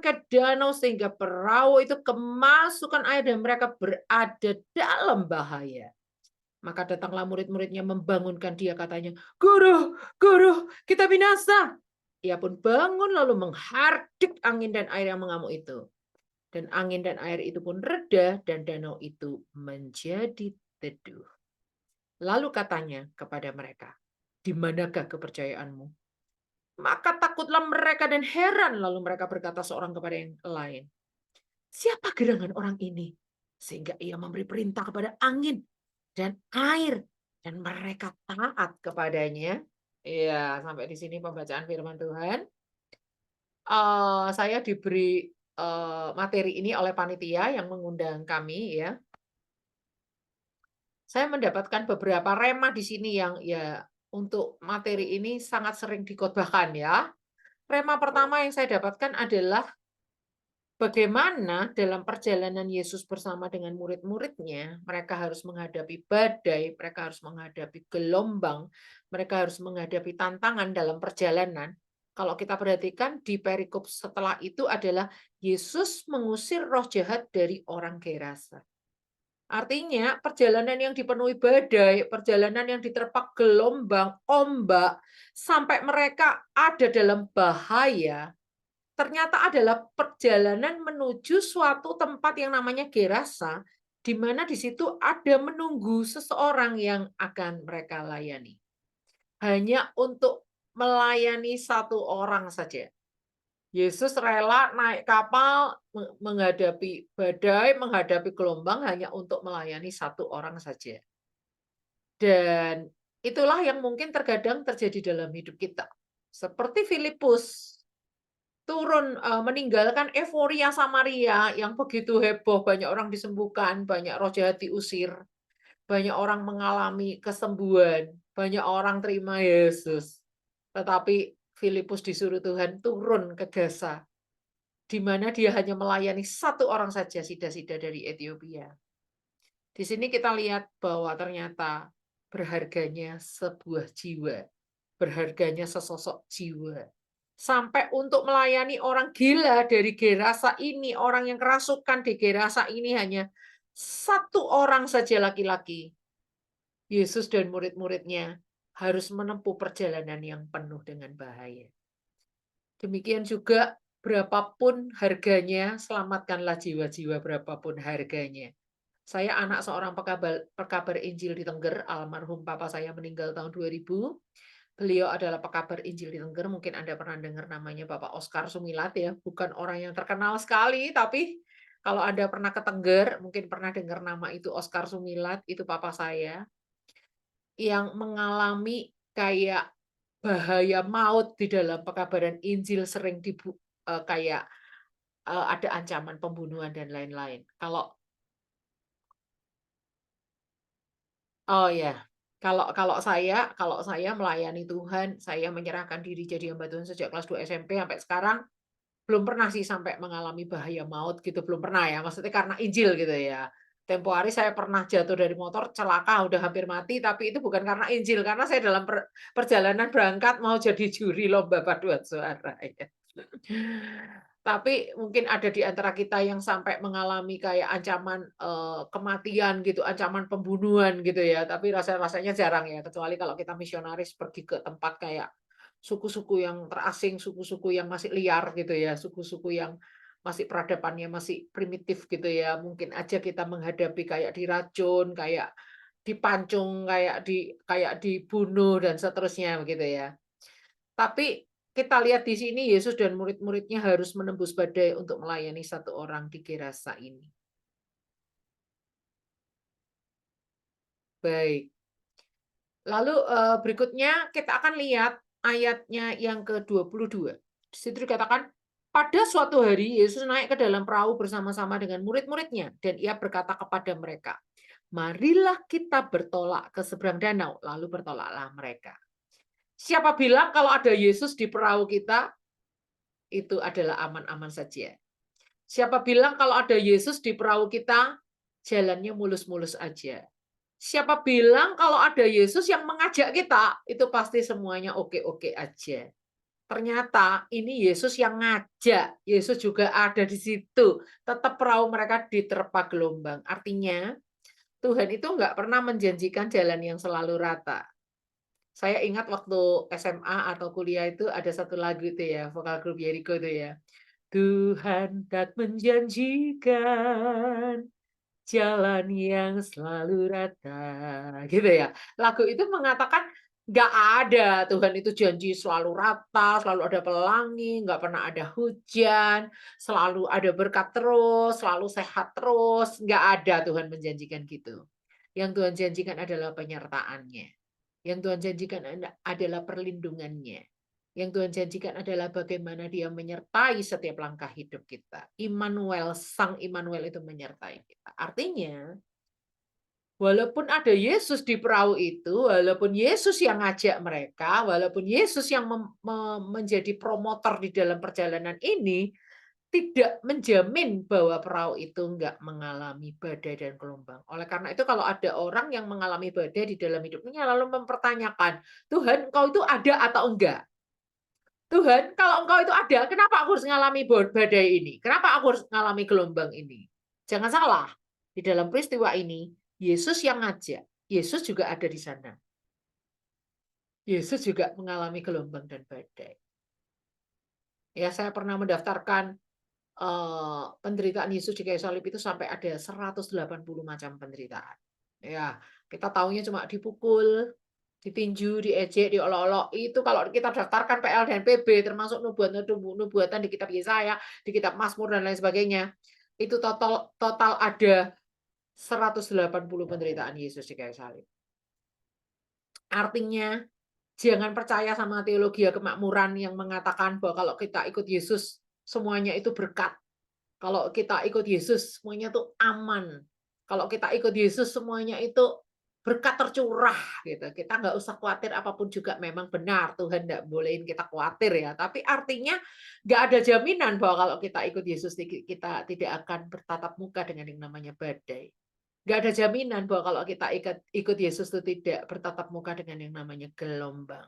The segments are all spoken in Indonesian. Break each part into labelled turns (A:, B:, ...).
A: ke danau sehingga perahu itu kemasukan air dan mereka berada dalam bahaya. Maka datanglah murid-muridnya membangunkan dia katanya, "Guru, guru, kita binasa." Ia pun bangun lalu menghardik angin dan air yang mengamuk itu. Dan angin dan air itu pun reda dan danau itu menjadi teduh. Lalu katanya kepada mereka, "Di manakah kepercayaanmu?" Maka takutlah mereka dan heran lalu mereka berkata seorang kepada yang lain, "Siapa gerangan orang ini? Sehingga ia memberi perintah kepada angin dan air dan mereka taat kepadanya." Iya, sampai di sini pembacaan firman Tuhan. Saya diberi, materi ini oleh panitia yang mengundang kami ya. Saya mendapatkan beberapa rema di sini yang ya untuk materi ini sangat sering dikhotbahkan ya. Rema pertama yang saya dapatkan adalah bagaimana dalam perjalanan Yesus bersama dengan murid-muridnya, mereka harus menghadapi badai, mereka harus menghadapi gelombang, mereka harus menghadapi tantangan dalam perjalanan. Kalau kita perhatikan di perikop setelah itu adalah Yesus mengusir roh jahat dari orang Gerasa. Artinya perjalanan yang dipenuhi badai, perjalanan yang diterpa gelombang, ombak, sampai mereka ada dalam bahaya, ternyata adalah perjalanan menuju suatu tempat yang namanya Gerasa, di mana di situ ada menunggu seseorang yang akan mereka layani. Hanya untuk melayani satu orang saja. Yesus rela naik kapal menghadapi badai, menghadapi gelombang hanya untuk melayani satu orang saja. Dan itulah yang mungkin terkadang terjadi dalam hidup kita. Seperti Filipus, turun, meninggalkan euforia Samaria yang begitu heboh, banyak orang disembuhkan, banyak roh jahat diusir, banyak orang mengalami kesembuhan, banyak orang terima Yesus. Tetapi Filipus disuruh Tuhan turun ke Gaza, di mana dia hanya melayani satu orang saja, sida-sida dari Ethiopia. Di sini kita lihat bahwa ternyata berharganya sebuah jiwa, berharganya sesosok jiwa. Sampai untuk melayani orang gila dari Gerasa ini, orang yang kerasukan di Gerasa ini hanya satu orang saja laki-laki. Yesus dan murid-muridnya harus menempuh perjalanan yang penuh dengan bahaya. Demikian juga berapapun harganya, selamatkanlah jiwa-jiwa berapapun harganya. Saya anak seorang pekabar Injil di Tengger, almarhum papa saya meninggal tahun 2000. Beliau adalah pekabar Injil di Tengger, mungkin Anda pernah dengar namanya Bapak Oskar Sumilat ya, bukan orang yang terkenal sekali, tapi kalau Anda pernah ke Tengger, mungkin pernah dengar nama itu Oskar Sumilat, itu papa saya, yang mengalami kayak bahaya maut di dalam pekabaran Injil, sering kayak, ada ancaman pembunuhan dan lain-lain. Oh ya, kalau saya melayani Tuhan, saya menyerahkan diri jadi hamba Tuhan sejak kelas 2 SMP sampai sekarang, belum pernah sih sampai mengalami bahaya maut gitu, belum pernah ya, maksudnya karena Injil gitu ya. Tempo hari saya pernah jatuh dari motor, celaka, udah hampir mati, tapi itu bukan karena Injil, karena saya dalam perjalanan berangkat mau jadi juri lomba paduan suara ya. Tapi mungkin ada di antara kita yang sampai mengalami kayak ancaman, kematian gitu, ancaman pembunuhan gitu ya, tapi rasanya jarang ya, kecuali kalau kita misionaris pergi ke tempat kayak suku-suku yang terasing, suku-suku yang masih liar gitu ya, suku-suku yang masih peradabannya masih primitif gitu ya, mungkin aja kita menghadapi kayak diracun, kayak dipancung, kayak dibunuh dan seterusnya begitu ya. Tapi kita lihat di sini Yesus dan murid-muridnya harus menembus badai untuk melayani satu orang di Gerasa ini. Baik. Lalu, berikutnya kita akan lihat ayatnya yang ke-22. Di situ dikatakan, pada suatu hari Yesus naik ke dalam perahu bersama-sama dengan murid-muridnya dan ia berkata kepada mereka, "Marilah kita bertolak ke seberang danau." Lalu bertolaklah mereka. Siapa bilang kalau ada Yesus di perahu kita, itu adalah aman-aman saja. Siapa bilang kalau ada Yesus di perahu kita, jalannya mulus-mulus aja. Siapa bilang kalau ada Yesus yang mengajak kita, itu pasti semuanya oke-oke aja. Ternyata ini Yesus yang ngajak, Yesus juga ada di situ. Tetap perahu mereka diterpa gelombang. Artinya, Tuhan itu nggak pernah menjanjikan jalan yang selalu rata. Saya ingat waktu SMA atau kuliah itu ada satu lagu itu ya, vokal grup Jericho itu ya. Tuhan tak menjanjikan jalan yang selalu rata, gitu ya. Lagu itu mengatakan nggak ada Tuhan itu janji selalu rata, selalu ada pelangi, nggak pernah ada hujan, selalu ada berkat terus, selalu sehat terus, nggak ada Tuhan menjanjikan gitu. Yang Tuhan janjikan adalah penyertaannya. Yang Tuhan janjikan adalah perlindungannya. Yang Tuhan janjikan adalah bagaimana Dia menyertai setiap langkah hidup kita. Immanuel, Sang Immanuel itu menyertai kita. Artinya, walaupun ada Yesus di perahu itu, walaupun Yesus yang ngajak mereka, walaupun Yesus yang menjadi promotor di dalam perjalanan ini, tidak menjamin bahwa perahu itu enggak mengalami badai dan gelombang. Oleh karena itu kalau ada orang yang mengalami badai di dalam hidupnya lalu mempertanyakan, "Tuhan, Engkau itu ada atau enggak? Tuhan, kalau Engkau itu ada, kenapa aku harus mengalami badai ini? Kenapa aku harus mengalami gelombang ini?" Jangan salah, di dalam peristiwa ini Yesus yang ngajak, Yesus juga ada di sana. Yesus juga mengalami gelombang dan badai. Ya, saya pernah mendaftarkan penderitaan Yesus di kayu salib itu sampai ada 180 macam penderitaan. Ya, kita taunya cuma dipukul, ditinju, diejek, diolok-olok. Itu kalau kita daftarkan PL dan PB termasuk nubuatan di kitab Yesaya, di kitab Mazmur dan lain sebagainya. Itu total total ada 180 penderitaan Yesus di kayu salib. Artinya, jangan percaya sama teologi kemakmuran yang mengatakan bahwa kalau kita ikut Yesus semuanya itu berkat. Kalau kita ikut Yesus semuanya itu aman. Kalau kita ikut Yesus semuanya itu berkat tercurah gitu. Kita nggak usah khawatir apapun juga memang benar Tuhan nggak bolehin kita khawatir ya. Tapi artinya nggak ada jaminan bahwa kalau kita ikut Yesus kita tidak akan bertatap muka dengan yang namanya badai. Nggak ada jaminan bahwa kalau kita ikut Yesus itu tidak bertatap muka dengan yang namanya gelombang.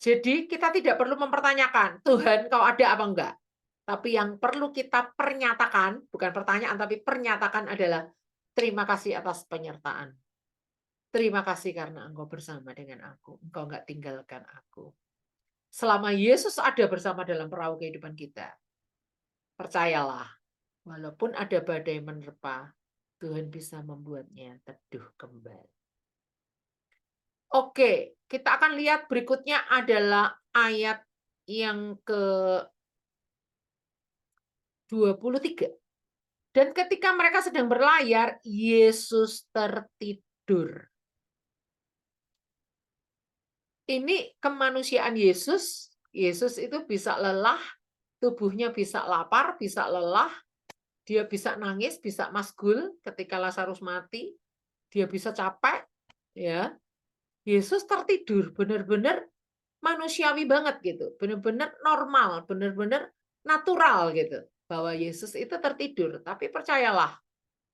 A: Jadi kita tidak perlu mempertanyakan, Tuhan kau ada apa enggak? Tapi yang perlu kita pernyatakan, bukan pertanyaan tapi pernyatakan adalah terima kasih atas penyertaan. Terima kasih karena Engkau bersama dengan aku. Engkau enggak tinggalkan aku. Selama Yesus ada bersama dalam perahu kehidupan kita, percayalah, walaupun ada badai menerpa, Tuhan bisa membuatnya teduh kembali. Oke, kita akan lihat berikutnya adalah ayat yang ke-23. Dan ketika mereka sedang berlayar, Yesus tertidur. Ini kemanusiaan Yesus. Yesus itu bisa lelah, tubuhnya bisa lapar, bisa lelah, dia bisa nangis, bisa masgul ketika Lazarus mati, dia bisa capek, ya. Yesus tertidur, benar-benar manusiawi banget gitu, benar-benar normal, benar-benar natural gitu, bahwa Yesus itu tertidur. Tapi percayalah,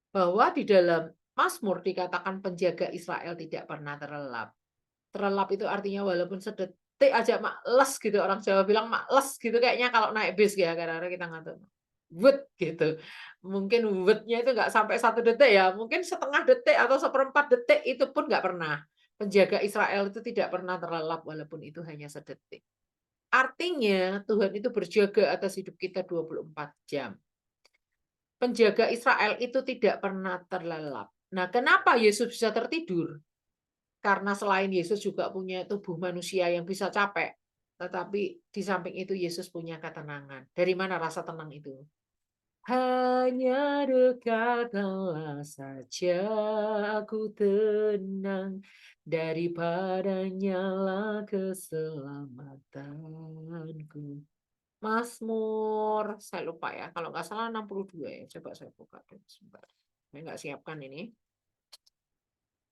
A: bahwa di dalam Mazmur dikatakan penjaga Israel tidak pernah terlelap. Terlelap itu artinya walaupun sedetik aja males gitu, orang Jawa bilang males gitu kayaknya kalau naik bis ya, kadang-kadang kita ngantuk. Wet gitu. Mungkin wetnya itu nggak sampai 1 detik ya, mungkin setengah detik atau seperempat detik itu pun nggak pernah. Penjaga Israel itu tidak pernah terlelap walaupun itu hanya sedetik. Artinya Tuhan itu berjaga atas hidup kita 24 jam. Penjaga Israel itu tidak pernah terlelap. Nah, kenapa Yesus bisa tertidur? Karena selain Yesus juga punya tubuh manusia yang bisa capek, tetapi di samping itu Yesus punya ketenangan. Dari mana rasa tenang itu? Hanya dekat Allah saja aku tenang, daripada nyala keselamatanku. Mazmur, saya lupa ya, kalau nggak salah 62 ya, coba saya buka dulu sebentar. Saya nggak siapkan ini.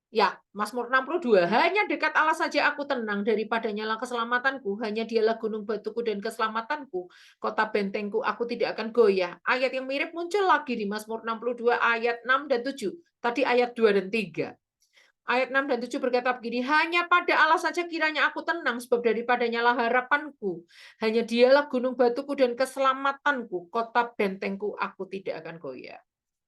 A: Ya, Mazmur 62, hanya dekat Allah saja aku tenang, daripada nyala keselamatanku, hanya dialah gunung batuku dan keselamatanku, kota bentengku, aku tidak akan goyah. Ayat yang mirip muncul lagi di Mazmur 62 ayat 6 dan 7. Tadi ayat 2 dan 3. Ayat 6 dan 7 berkata begini, hanya pada Allah saja kiranya aku tenang, sebab daripadanya lah harapanku. Hanya dialah gunung batuku dan keselamatanku, kota bentengku, aku tidak akan goyah.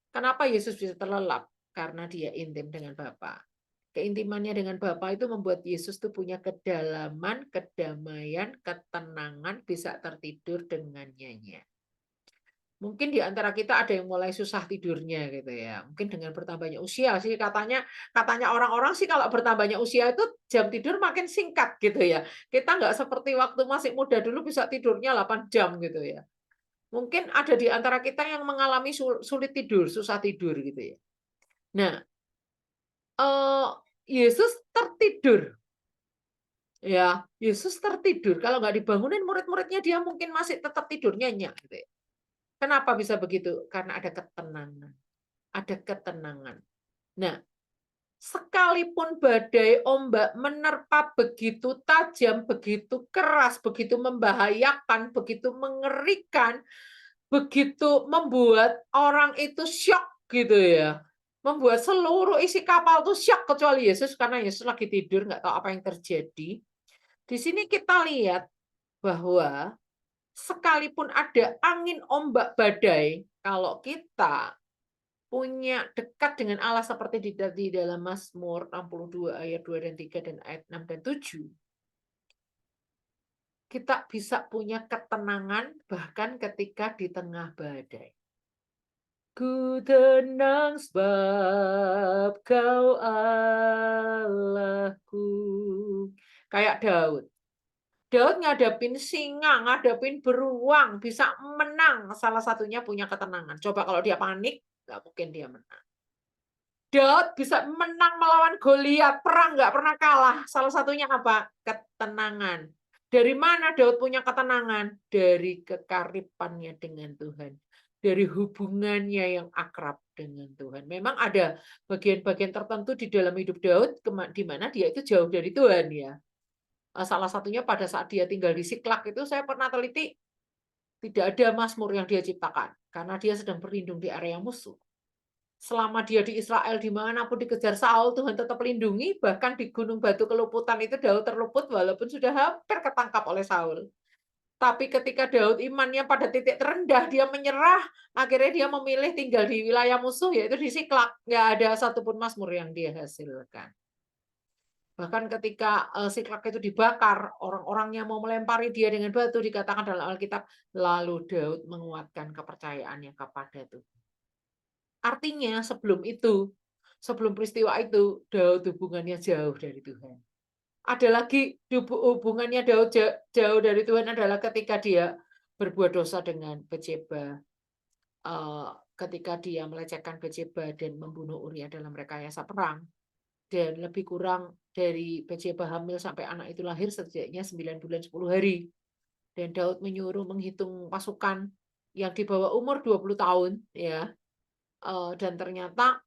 A: Kenapa Yesus bisa terlelap? Karena dia intim dengan Bapa. Keintimannya dengan Bapa itu membuat Yesus tuh punya kedalaman, kedamaian, ketenangan, bisa tertidur dengan nyenyak. Mungkin di antara kita ada yang mulai susah tidurnya gitu ya. Mungkin dengan bertambahnya usia sih katanya orang-orang sih kalau bertambahnya usia itu jam tidur makin singkat gitu ya. Kita nggak seperti waktu masih muda dulu bisa tidurnya 8 jam gitu ya. Mungkin ada di antara kita yang mengalami sulit tidur, susah tidur gitu ya. Nah, eee, Yesus tertidur, ya. Yesus tertidur, kalau nggak dibangunin murid-muridnya dia mungkin masih tetap tidur nyenyak gitu ya. Kenapa bisa begitu? Karena ada ketenangan. Ada ketenangan. Nah, sekalipun badai ombak menerpa begitu tajam, begitu keras, begitu membahayakan, begitu mengerikan, begitu membuat orang itu syok gitu ya. Membuat seluruh isi kapal tuh syok kecuali Yesus karena Yesus lagi tidur nggak tahu apa yang terjadi. Di sini kita lihat bahwa sekalipun ada angin ombak badai, kalau kita punya dekat dengan Allah seperti di dalam Mazmur 62 ayat 2 dan 3 dan ayat 6 dan 7, kita bisa punya ketenangan bahkan ketika di tengah badai. Ku tenang sebab kau Allahku. Kayak Daud. Daud ngadapin singa, ngadapin beruang, bisa menang. Salah satunya punya ketenangan. Coba kalau dia panik, nggak mungkin dia menang. Daud bisa menang melawan Goliat, perang nggak pernah kalah. Salah satunya apa? Ketenangan. Dari mana Daud punya ketenangan? Dari kekaripannya dengan Tuhan. Dari hubungannya yang akrab dengan Tuhan. Memang ada bagian-bagian tertentu di dalam hidup Daud di mana dia itu jauh dari Tuhan ya. Salah satunya pada saat dia tinggal di Siklak itu saya pernah teliti tidak ada mazmur yang dia ciptakan karena dia sedang berlindung di area musuh. Selama dia di Israel, dimanapun dikejar Saul, Tuhan tetap lindungi, bahkan di Gunung Batu Keluputan itu Daud terluput walaupun sudah hampir ketangkap oleh Saul. Tapi ketika Daud imannya pada titik terendah, dia menyerah, akhirnya dia memilih tinggal di wilayah musuh, yaitu di Siklak. Nggak ada satupun mazmur yang dia hasilkan. Bahkan ketika Siklak itu dibakar, orang-orangnya mau melempari dia dengan batu, dikatakan dalam Alkitab, lalu Daud menguatkan kepercayaannya kepada Tuhan. Artinya sebelum peristiwa itu, Daud hubungannya jauh dari Tuhan. Ada lagi hubungannya Daud jauh dari Tuhan adalah ketika dia berbuat dosa dengan Batsyeba. Ketika dia melecehkan Batsyeba dan membunuh Uria dalam rekayasa perang. Dan lebih kurang dari Batsyeba hamil sampai anak itu lahir setidaknya 9 bulan 10 hari. Dan Daud menyuruh menghitung pasukan yang di bawah umur 20 tahun ya. Dan ternyata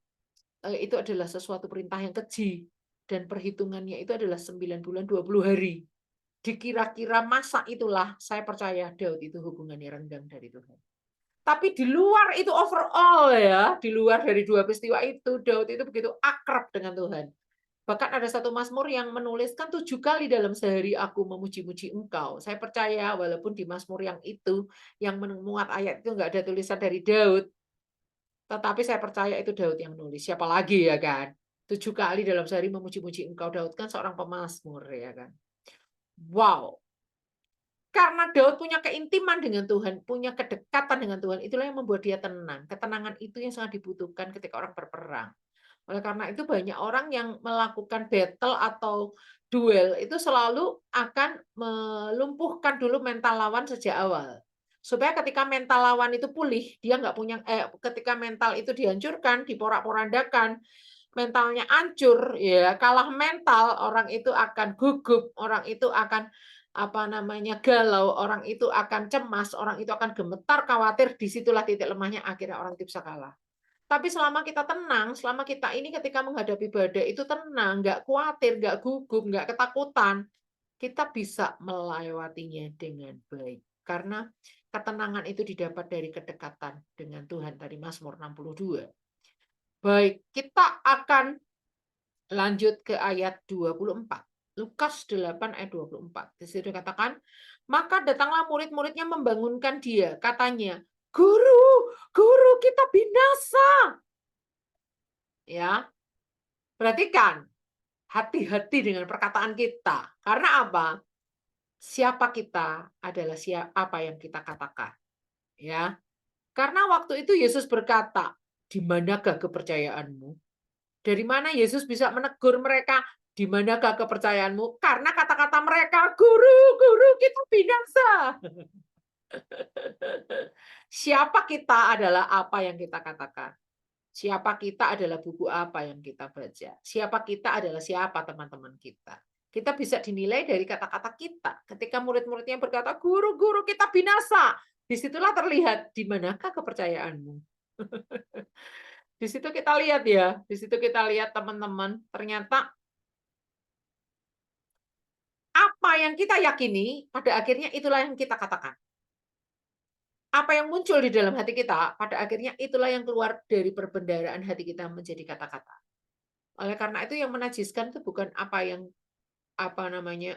A: itu adalah sesuatu perintah yang keji dan perhitungannya itu adalah 9 bulan 20 hari. Dikira-kira masa itulah saya percaya Daud itu hubungannya renggang dari Tuhan. Tapi di luar itu overall ya, di luar dari dua peristiwa itu, Daud itu begitu akrab dengan Tuhan. Bahkan ada satu mazmur yang menuliskan 7 kali dalam sehari aku memuji-muji engkau. Saya percaya walaupun di mazmur yang itu, yang memuat ayat itu nggak ada tulisan dari Daud, tetapi saya percaya itu Daud yang nulis, siapa lagi ya kan? 7 kali dalam sehari memuji-muji engkau, Daud kan seorang pemazmur ya kan. Wow, karena Daud punya keintiman dengan Tuhan, punya kedekatan dengan Tuhan, itulah yang membuat dia tenang. Ketenangan itu yang sangat dibutuhkan ketika orang berperang. Oleh karena itu banyak orang yang melakukan battle atau duel itu selalu akan melumpuhkan dulu mental lawan sejak awal. Supaya ketika mental lawan itu pulih, dia nggak punya ketika mental itu dihancurkan, diporak-porandakan, mentalnya hancur, ya kalah mental, orang itu akan gugup, orang itu akan apa namanya galau, orang itu akan cemas, orang itu akan gemetar, khawatir, disitulah titik lemahnya akhirnya orang itu bisa kalah. Tapi selama kita tenang, selama kita ini ketika menghadapi badai itu tenang, nggak khawatir, nggak gugup, nggak ketakutan, kita bisa melewatinya dengan baik. Karena ketenangan itu didapat dari kedekatan dengan Tuhan tadi Mazmur 62. Baik, kita akan Lanjut ke ayat 24. Lukas 8 ayat 24. Di situ dikatakan, maka datanglah murid-muridnya membangunkan dia. Katanya, Guru, Guru kita binasa. Ya, perhatikan. Hati-hati dengan perkataan kita. Karena apa? Siapa kita adalah apa yang kita katakan. Ya, karena waktu itu Yesus berkata, di manakah kepercayaanmu? Dari mana Yesus bisa menegur mereka? Di manakah kepercayaanmu? Karena kata-kata mereka, Guru, Guru, kita binasa. Siapa kita adalah apa yang kita katakan. Siapa kita adalah buku apa yang kita baca. Siapa kita adalah siapa teman-teman kita. Kita bisa dinilai dari kata-kata kita. Ketika murid-muridnya berkata, Guru, Guru, kita binasa. Disitulah terlihat di manakah kepercayaanmu. Di situ kita lihat ya, di situ kita lihat teman-teman, ternyata apa yang kita yakini, pada akhirnya itulah yang kita katakan. Apa yang muncul di dalam hati kita, pada akhirnya itulah yang keluar dari perbendaharaan hati kita menjadi kata-kata. Oleh karena itu yang menajiskan itu bukan apa yang apa namanya,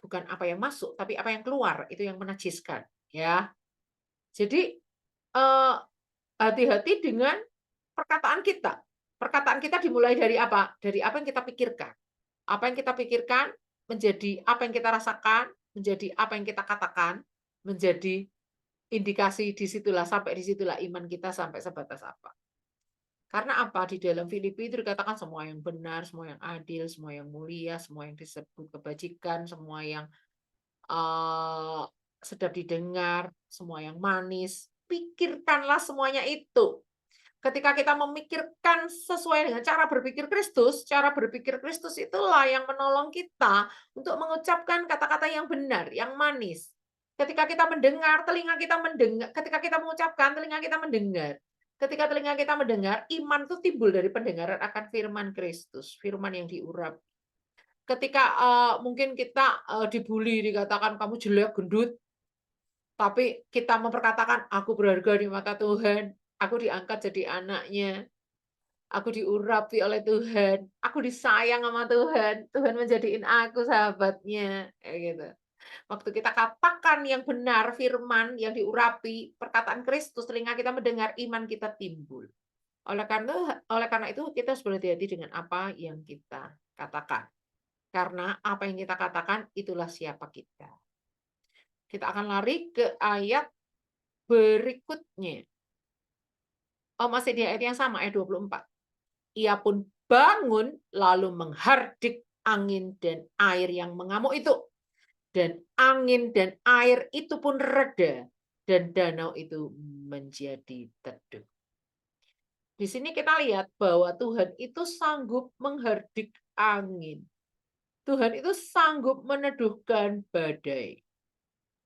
A: bukan apa yang masuk, tapi apa yang keluar, itu yang menajiskan, ya. Jadi, hati-hati dengan perkataan kita. Perkataan kita dimulai dari apa? Dari apa yang kita pikirkan. Apa yang kita pikirkan menjadi apa yang kita rasakan, menjadi apa yang kita katakan, menjadi indikasi sampai disitulah iman kita sampai sebatas apa. Karena apa? Di dalam Filipi itu dikatakan semua yang benar, semua yang adil, semua yang mulia, semua yang disebut kebajikan, semua yang eee, sedap didengar, semua yang manis. Pikirkanlah semuanya itu. Ketika kita memikirkan sesuai dengan cara berpikir Kristus itulah yang menolong kita untuk mengucapkan kata-kata yang benar, yang manis. Ketika kita mendengar, telinga kita mendengar, ketika kita mengucapkan, telinga kita mendengar. Ketika telinga kita mendengar, iman itu timbul dari pendengaran akan firman Kristus, firman yang diurapi. Ketika, mungkin kita, dibully, dikatakan, "Kamu jelek, gendut," tapi kita memperkatakan, "Aku berharga di mata Tuhan, aku diangkat jadi anaknya, aku diurapi oleh Tuhan, aku disayang sama Tuhan, Tuhan menjadiin aku sahabatnya," kayak gitu. Waktu kita katakan yang benar, firman yang diurapi, perkataan Kristus, telinga kita mendengar, iman kita timbul. Oleh karena itu kita harus berhati-hati dengan apa yang kita katakan. Karena apa yang kita katakan itulah siapa kita. Kita akan lari ke ayat berikutnya. Oh, masih di ayat yang sama, ayat 24. Ia pun bangun lalu menghardik angin dan air yang mengamuk itu. Dan angin dan air itu pun reda dan danau itu menjadi teduh. Di sini kita lihat bahwa Tuhan itu sanggup menghardik angin. Tuhan itu sanggup meneduhkan badai.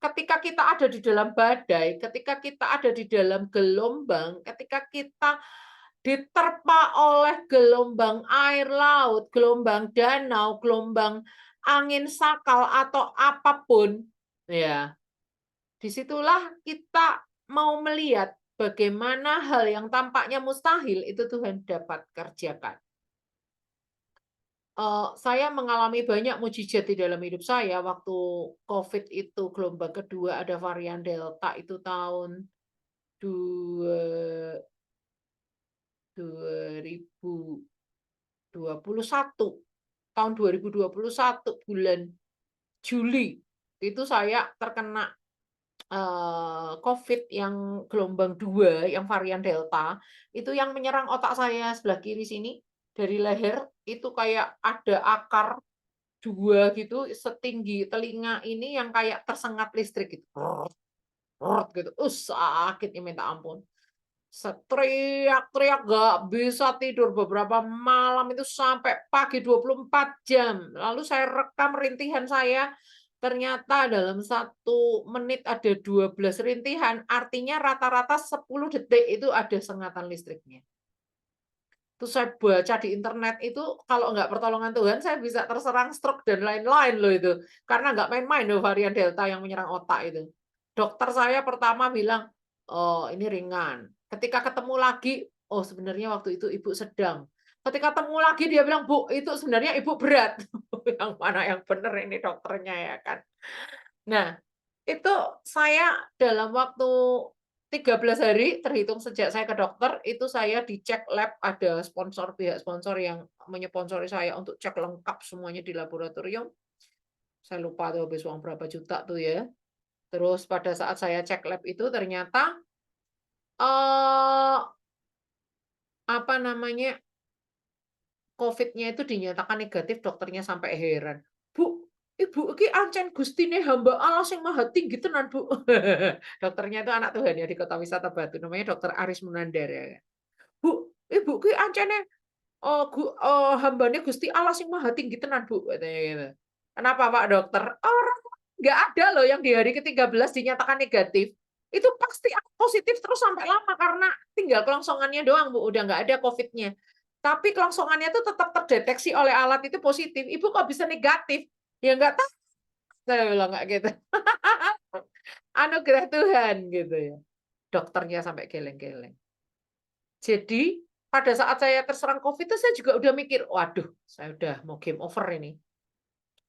A: Ketika kita ada di dalam badai, ketika kita ada di dalam gelombang, ketika kita diterpa oleh gelombang air laut, gelombang danau, gelombang angin sakal atau apapun, ya, disitulah kita mau melihat bagaimana hal yang tampaknya mustahil itu Tuhan dapat kerjakan. Saya mengalami banyak mukjizat di dalam hidup saya waktu COVID itu gelombang kedua ada varian Delta itu tahun dua 2021. Tahun 2021 bulan Juli, itu saya terkena, COVID yang gelombang 2 yang varian Delta, itu yang menyerang otak saya sebelah kiri sini, dari leher, itu kayak ada akar 2 gitu, setinggi telinga ini yang kayak tersengat listrik gitu, gitu, sakitnya minta ampun. Teriak-teriak nggak bisa tidur beberapa malam itu sampai pagi 24 jam. Lalu saya rekam rintihan saya, ternyata dalam 1 menit ada 12 rintihan, artinya rata-rata 10 detik itu ada sengatan listriknya. Terus saya baca di internet itu kalau nggak pertolongan Tuhan saya bisa terserang stroke dan lain-lain loh itu. Karena nggak main-main loh varian Delta yang menyerang otak itu. Dokter saya pertama bilang, "Oh, ini ringan." Ketika ketemu lagi, oh sebenarnya waktu itu Ibu sedang. Ketika temu lagi dia bilang, "Bu, itu sebenarnya Ibu berat." Yang mana yang bener ini dokternya ya kan. Nah, itu saya dalam waktu 13 hari terhitung sejak saya ke dokter, itu saya dicek lab, ada pihak sponsor yang menyponsori saya untuk cek lengkap semuanya di laboratorium. Saya lupa tuh habis uang berapa juta tuh ya. Terus pada saat saya cek lab itu ternyata, eee, apa namanya, COVID-nya itu dinyatakan negatif, dokternya sampai heran. "Bu, Ibu iki ancen gustine hamba Allah sing maha tinggi tenan, Bu." Dokternya itu anak Tuhan ya di Kota Wisata Batu, namanya Dokter Aris Munandar ya. "Bu, Ibu ki ancene, hambane Gusti Allah sing maha tinggi tenan, Bu," katanya gitu. "Kenapa Pak Dokter?" "Orang nggak ada loh yang di hari ke-13 dinyatakan negatif. Itu pasti positif terus sampai lama karena tinggal kelongsorannya doang, Bu, udah nggak ada COVID-nya. Tapi kelongsorannya itu tetap terdeteksi oleh alat itu positif. Ibu kok bisa negatif?" "Ya nggak tahu," saya bilang kayak gitu. Anugerah Tuhan gitu ya. Dokternya sampai geleng-geleng. Jadi, pada saat saya terserang COVID itu saya juga udah mikir, "Waduh, saya udah mau game over ini."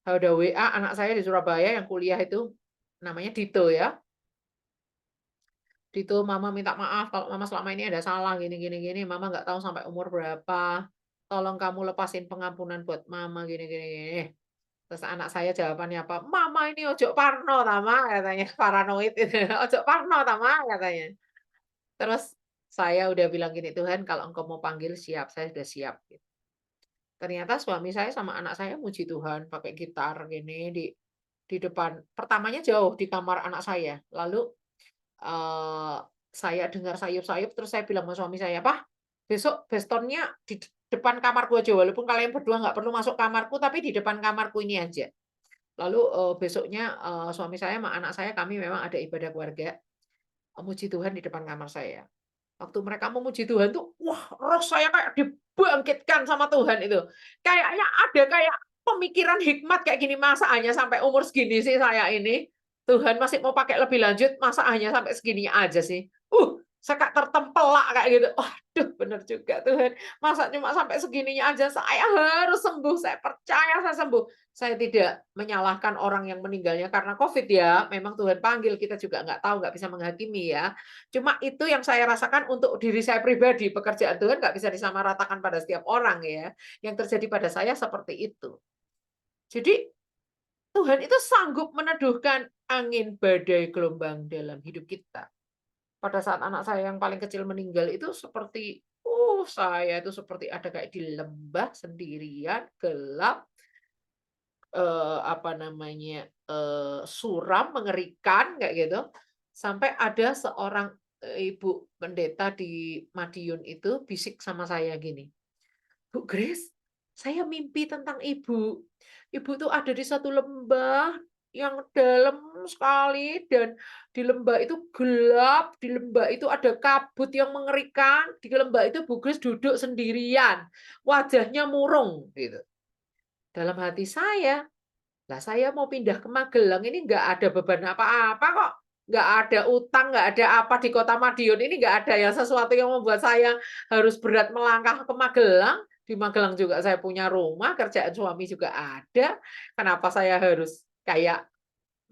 A: Saya udah WA anak saya di Surabaya yang kuliah itu, namanya Dito ya. "Dito, mama minta maaf kalau mama selama ini ada salah gini gini gini, mama nggak tahu sampai umur berapa. Tolong kamu lepasin pengampunan buat mama gini gini gini." Terus anak saya jawabannya apa? "Mama ini ojo parno ta, Ma," katanya, paranoid itu, "Ojo parno ta, Ma," katanya. Terus saya udah bilang gini, "Tuhan kalau Engkau mau panggil siap, saya sudah siap." Ternyata suami saya sama anak saya muji Tuhan pakai gitar gini di depan, pertamanya jauh di kamar anak saya, lalu, eee, saya dengar sayup-sayup terus saya bilang sama suami saya, "Pah, besok bastonnya di depan kamarku aja, walaupun kalian berdua nggak perlu masuk kamarku, tapi di depan kamarku ini aja." Lalu, besoknya, suami saya sama anak saya kami memang ada ibadah keluarga, muji Tuhan di depan kamar saya. Waktu mereka memuji Tuhan tuh, wah, roh saya kayak dibangkitkan sama Tuhan itu. Kayaknya ada kayak pemikiran hikmat kayak gini, masa hanya sampai umur segini sih saya ini, Tuhan masih mau pakai lebih lanjut, masa hanya sampai segini aja sih. Saya kayak tertempelak kayak gitu. Waduh, bener juga Tuhan, masa cuma sampai segininya aja saya harus sembuh, saya percaya saya sembuh. Saya tidak menyalahkan orang yang meninggalnya karena COVID ya, memang Tuhan panggil, kita juga nggak tahu, nggak bisa menghakimi ya. Cuma itu yang saya rasakan untuk diri saya pribadi, pekerjaan Tuhan nggak bisa disamaratakan pada setiap orang ya. Yang terjadi pada saya seperti itu. Jadi Tuhan itu sanggup meneduhkan angin, badai, gelombang dalam hidup kita. Pada saat anak saya yang paling kecil meninggal itu seperti, saya itu seperti ada kayak di lembah sendirian, gelap, apa namanya, suram, mengerikan kayak gitu. Sampai ada seorang, ibu pendeta di Madiun itu bisik sama saya gini, "Bu Grace, saya mimpi tentang Ibu. Ibu tuh ada di satu lembah yang dalam sekali dan di lembah itu gelap, di lembah itu ada kabut yang mengerikan, di lembah itu Bu Grace duduk sendirian, wajahnya murung," gitu. Dalam hati saya, lah saya mau pindah ke Magelang ini nggak ada beban apa-apa kok, nggak ada utang, nggak ada apa di Kota Madiun ini nggak ada yang sesuatu yang membuat saya harus berat melangkah ke Magelang. Di Magelang juga saya punya rumah, kerjaan suami juga ada, kenapa saya harus kayak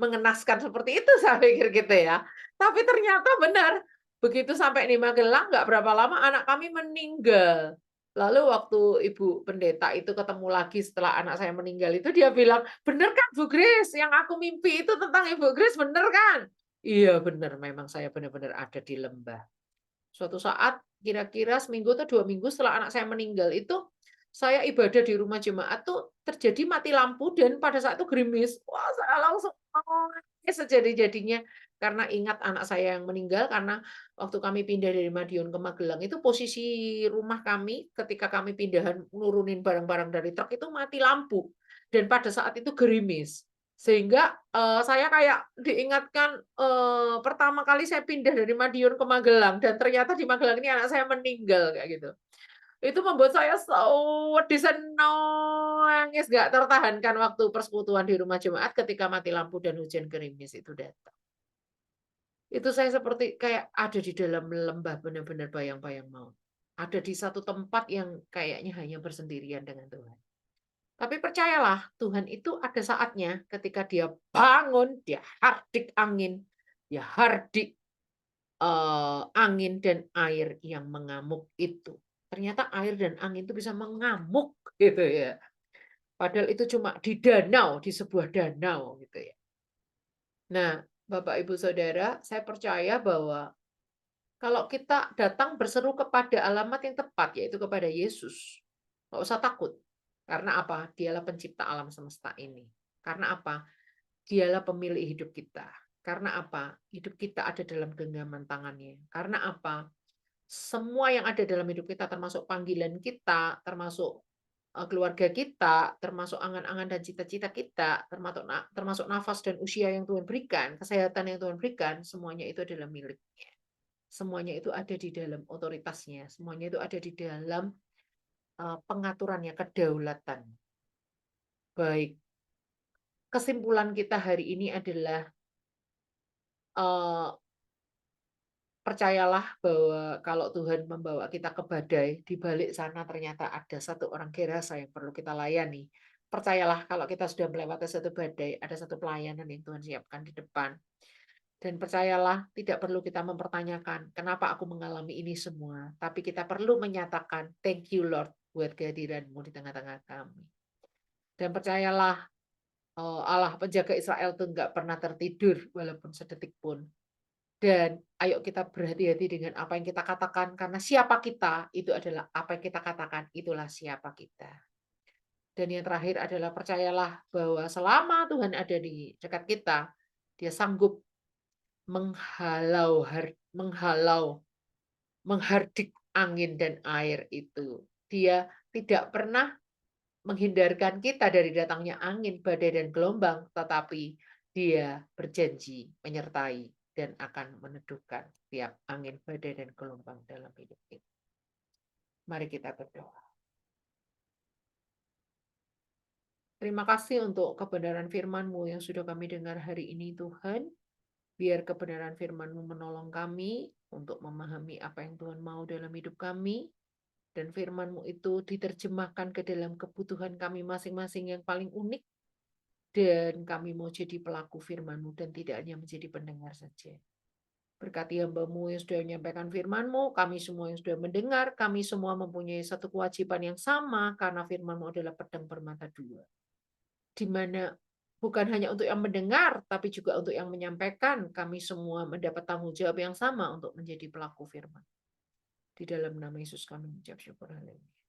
A: mengenaskan seperti itu saya pikir gitu ya. Tapi ternyata benar, begitu sampai di Magelang nggak berapa lama anak kami meninggal. Lalu waktu ibu pendeta itu ketemu lagi setelah anak saya meninggal itu dia bilang, "Bener kan Bu Grace, yang aku mimpi itu tentang Ibu Grace bener kan?" Iya bener, memang saya benar-benar ada di lembah. Suatu saat kira-kira seminggu atau 2 minggu setelah anak saya meninggal itu, saya ibadah di rumah jemaat tuh terjadi mati lampu dan pada saat itu gerimis. Wah, saya langsung nangis sejadi-jadinya karena ingat anak saya yang meninggal karena waktu kami pindah dari Madiun ke Magelang itu posisi rumah kami ketika kami pindahan nurunin barang-barang dari truk itu mati lampu dan pada saat itu gerimis. Sehingga, saya kayak diingatkan, pertama kali saya pindah dari Madiun ke Magelang dan ternyata di Magelang ini anak saya meninggal, kayak gitu. Itu membuat saya sedih, nangis nggak tertahankan waktu persekutuan di rumah jemaat ketika mati lampu dan hujan gerimis itu datang. Itu saya seperti kayak ada di dalam lembah, benar-benar bayang-bayang maut. ada di satu tempat yang kayaknya hanya bersendirian dengan Tuhan. Tapi percayalah, Tuhan itu ada saatnya ketika dia bangun, dia hardik angin, dia hardik angin dan air yang mengamuk itu. Ternyata air dan angin itu bisa mengamuk gitu ya. Padahal itu cuma di danau, di sebuah danau gitu ya. Nah, Bapak Ibu Saudara, saya percaya bahwa kalau kita datang berseru kepada alamat yang tepat, yaitu kepada Yesus, nggak usah takut. Karena apa? Dialah pencipta alam semesta ini. Karena apa? Dialah pemilik hidup kita. Karena apa? Hidup kita ada dalam genggaman tangannya. Karena apa? Semua yang ada dalam hidup kita, termasuk panggilan kita, termasuk keluarga kita, termasuk angan-angan dan cita-cita kita, termasuk nafas dan usia yang Tuhan berikan, kesehatan yang Tuhan berikan, semuanya itu adalah miliknya. Semuanya itu ada di dalam otoritasnya, semuanya itu ada di dalam pengaturannya, kedaulatan. Baik, kesimpulan kita hari ini adalah eee, percayalah bahwa kalau Tuhan membawa kita ke badai, di balik sana ternyata ada satu orang Gerasa yang perlu kita layani. Percayalah kalau kita sudah melewati satu badai, ada satu pelayanan yang Tuhan siapkan di depan. Dan percayalah, tidak perlu kita mempertanyakan, kenapa aku mengalami ini semua. Tapi kita perlu menyatakan, thank you Lord, buat kehadiranmu di tengah-tengah kami. Dan percayalah, Allah penjaga Israel itu nggak pernah tertidur, walaupun sedetik pun. Dan ayo kita berhati-hati dengan apa yang kita katakan, karena siapa kita, itu adalah apa yang kita katakan, itulah siapa kita. Dan yang terakhir adalah percayalah bahwa selama Tuhan ada di dekat kita, dia sanggup menghalau, menghardik angin dan air itu. Dia tidak pernah menghindarkan kita dari datangnya angin, badai, dan gelombang, tetapi dia berjanji menyertai dan akan meneduhkan tiap angin, badai, dan gelombang dalam hidup kita. Mari kita berdoa. Terima kasih untuk kebenaran firman-Mu yang sudah kami dengar hari ini, Tuhan. Biar kebenaran firman-Mu menolong kami untuk memahami apa yang Tuhan mau dalam hidup kami. Dan firman-Mu itu diterjemahkan ke dalam kebutuhan kami masing-masing yang paling unik. Dan kami mau jadi pelaku firman-Mu dan tidak hanya menjadi pendengar saja. Berkati hamba-Mu yang sudah menyampaikan firman-Mu, kami semua yang sudah mendengar, kami semua mempunyai satu kewajiban yang sama karena firman-Mu adalah pedang bermata dua. Di mana bukan hanya untuk yang mendengar, tapi juga untuk yang menyampaikan, kami semua mendapat tanggung jawab yang sama untuk menjadi pelaku firman. Di dalam nama Yesus kami mengucap syukur. Haleluya.